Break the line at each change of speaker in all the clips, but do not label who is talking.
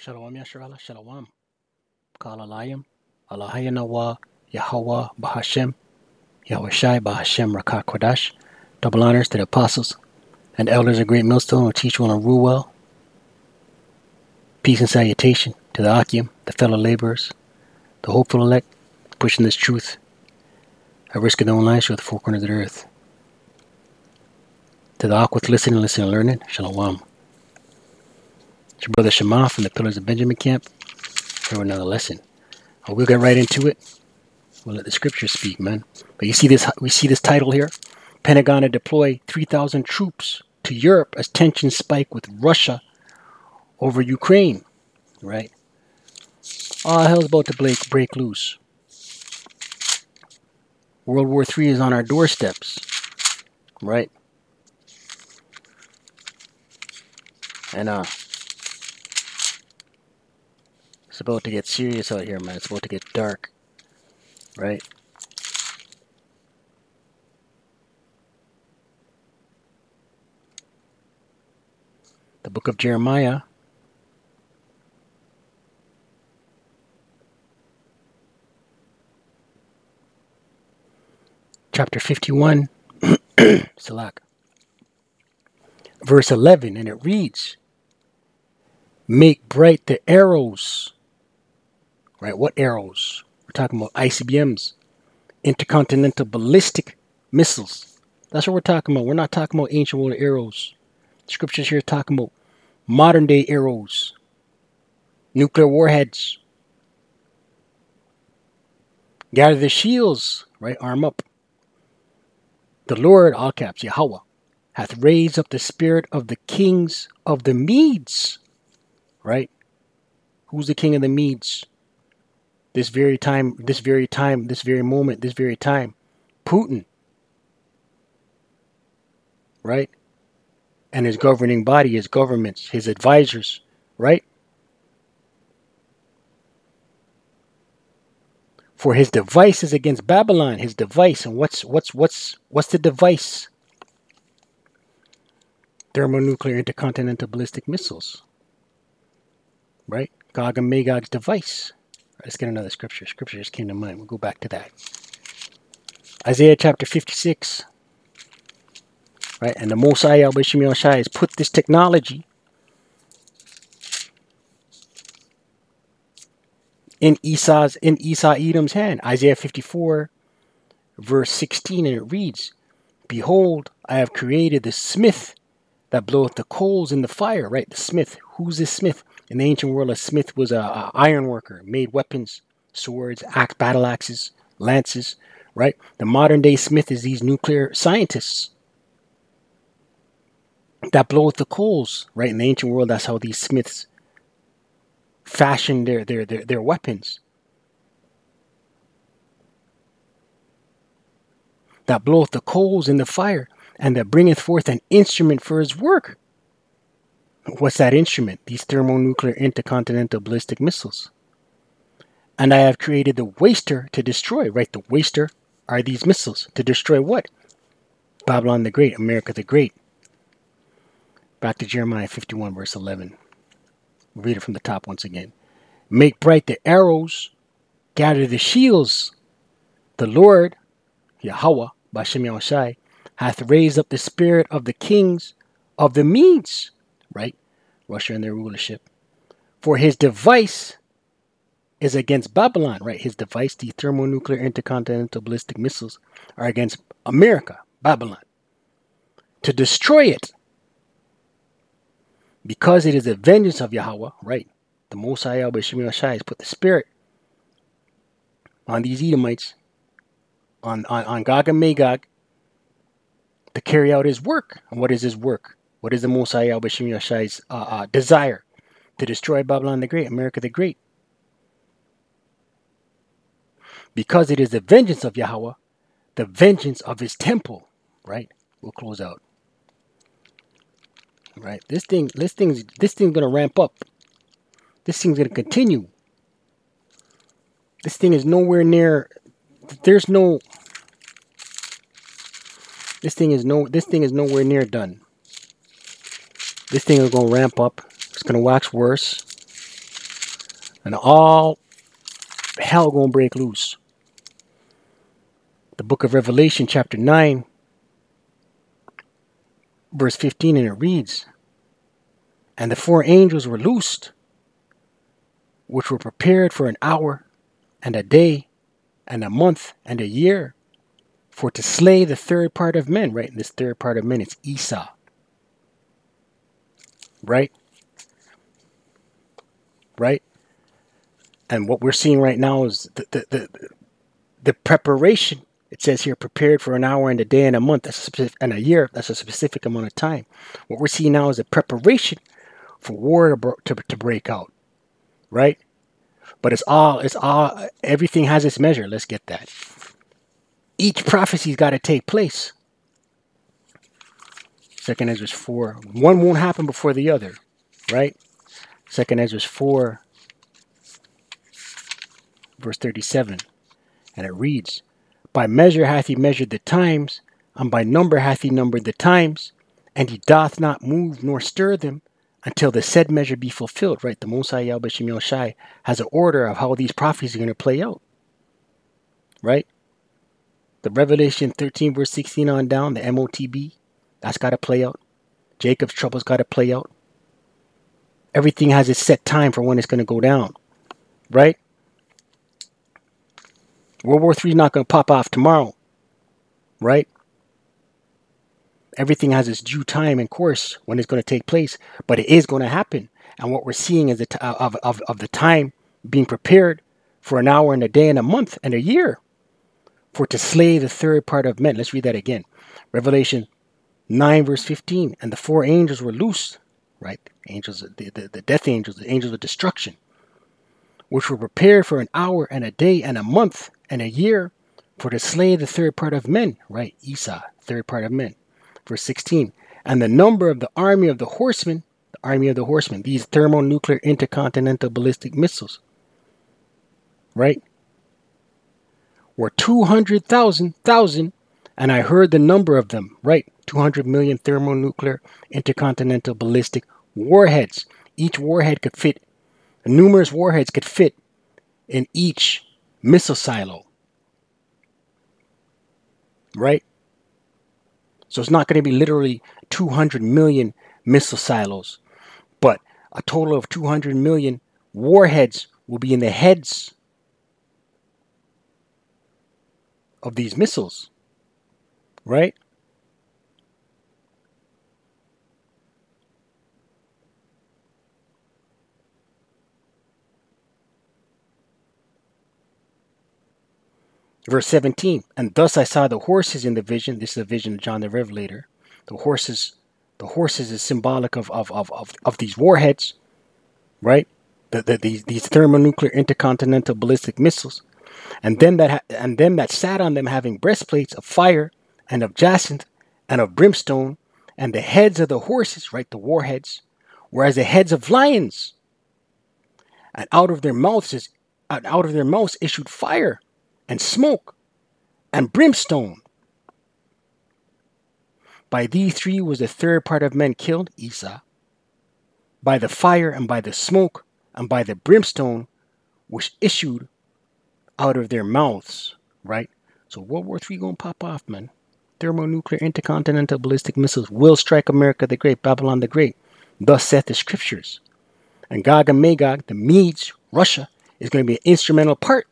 Shalom Yasharala, Shalom. Kalalayim, Allahayanawa, Yahawah, Bahasham, Yawashi, Bahasham, Qadash. Double honors to the apostles and elders of Great Millstone who teach well and rule well. Peace and salutation to the Akim, the fellow laborers, the hopeful elect, pushing this truth at risk of their own lives through the four corners of the earth. To the Ak with listening and learning, Shalom. It's your brother Shema from the Pillars of Benjamin camp. For another lesson. We'll get right into it. We'll let the scriptures speak, man. But you see this, we see this title here. Pentagon to deploy 3,000 troops to Europe as tensions spike with Russia over Ukraine. Right? All hell's about to break loose. World War III is on our doorsteps. Right? And it's about to get serious out here, man. It's about to get dark. Right? The book of Jeremiah, chapter 51, Salak, verse 11, and it reads, "Make bright the arrows." Right? What arrows? We're talking about ICBMs, intercontinental ballistic missiles. That's what we're talking about. We're not talking about ancient world arrows. The scriptures here are talking about modern day arrows, nuclear warheads. Gather the shields, right? Arm up. The Lord, all caps, Yahawah, hath raised up the spirit of the kings of the Medes. Right? Who's the king of the Medes? This very time, this very moment, this very time. Putin. Right? And his governing body, his governments, his advisors. Right? For his device is against Babylon. His device. And what's the device? Thermonuclear intercontinental ballistic missiles. Right? Gog and Magog's device. Let's get another scripture. Scripture just came to mind. We'll go back to that. Isaiah chapter 56. Right? And the Most High Yawashi has put this technology in Esau Edom's hand. Isaiah 54 verse 16, and it reads, "Behold, I have created the smith that bloweth the coals in the fire." Right? The smith. Who's this smith? In the ancient world, a smith was a iron worker, made weapons, swords, battle axes, lances, right? The modern day smith is these nuclear scientists that bloweth the coals, right? In the ancient world, that's how these smiths fashioned their weapons. That bloweth the coals in the fire, and that bringeth forth an instrument for his work. What's that instrument? These thermonuclear intercontinental ballistic missiles. "And I have created the waster to destroy." Right? The waster are these missiles. To destroy what? Babylon the Great, America the Great. Back to Jeremiah 51 verse 11. We'll read it from the top once again. "Make bright the arrows, gather the shields. The Lord, Yahawah, Bahasham Yawashi, hath raised up the spirit of the kings of the Medes." Right? Russia and their rulership. "For his device is against Babylon." Right? His device, the thermonuclear intercontinental ballistic missiles, are against America, Babylon. "To destroy it. Because it is the vengeance of Yahawah." Right? The Most High Yawashi has put the spirit on these Edomites, on Gog and Magog, to carry out his work. And what is his work? What is the Most High Yahawah's desire? To destroy Babylon the Great, America the Great. "Because it is the vengeance of Yahawah, the vengeance of his temple." Right? We'll close out. Right? This thing's gonna ramp up. This thing's gonna continue. This thing is nowhere near. This thing is nowhere near done. This thing is gonna ramp up. It's gonna wax worse. And all hell gonna break loose. The book of Revelation, chapter 9, verse 15, and it reads, "And the four angels were loosed, which were prepared for an hour, and a day, and a month, and a year, for to slay the third part of men." Right? And this third part of men is Esau. Right? Right? And what we're seeing right now is the preparation. It says here, prepared for an hour and a day and a month and a year. That's a specific amount of time. What we're seeing now is a preparation for war to break out. Right? But everything has its measure. Let's get that. Each prophecy's got to take place. 2nd Ezra 4. One won't happen before the other. Right? 2nd Ezra 4, verse 37. And it reads, "By measure hath he measured the times, and by number hath he numbered the times, and he doth not move nor stir them until the said measure be fulfilled." Right? The Most High Yawashi has an order of how these prophecies are going to play out. Right? The Revelation 13, verse 16 on down, the MOTB, that's got to play out. Jacob's trouble's got to play out. Everything has its set time for when it's going to go down. Right? World War III is not going to pop off tomorrow. Right? Everything has its due time and course when it's going to take place, but it is going to happen. And what we're seeing is of the time being prepared for an hour and a day and a month and a year, for to slay the third part of men. Let's read that again. Revelation 9, verse 15. "And the four angels were loosed," right? Angels, the death angels, the angels of destruction, "which were prepared for an hour and a day and a month and a year, for to slay the third part of men," right? Esau, third part of men. Verse 16. "And the number of the army of the horsemen," these thermonuclear intercontinental ballistic missiles, right, "were 200,000, and I heard the number of them," right? 200 million thermonuclear intercontinental ballistic warheads. Each warhead could fit, numerous warheads could fit in each missile silo. Right? So it's not going to be literally 200 million missile silos, but a total of 200 million warheads will be in the heads of these missiles. Right? Verse 17, "And thus I saw the horses in the vision." This is a vision of John the Revelator. The horses is symbolic of these warheads, right? These thermonuclear intercontinental ballistic missiles, and them that sat on them, having breastplates of fire and of jacinth and of brimstone, and the heads of the horses, right, the warheads, were as the heads of lions, and out of their mouths issued fire and smoke and brimstone. By these three was the third part of men killed, Esau, by the fire and by the smoke and by the brimstone which issued out of their mouths." Right? So World War III gonna pop off, man. Thermonuclear intercontinental ballistic missiles will strike America the Great, Babylon the Great. Thus saith the scriptures. And Gog and Magog, the Medes, Russia, is going to be an instrumental part.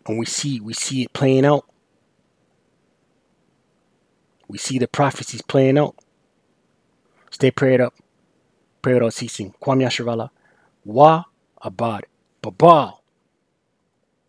And we see it playing out. We see the prophecies playing out. Stay prayed up. Pray without ceasing. Kwam Yasharala. Wa Abad. Babal.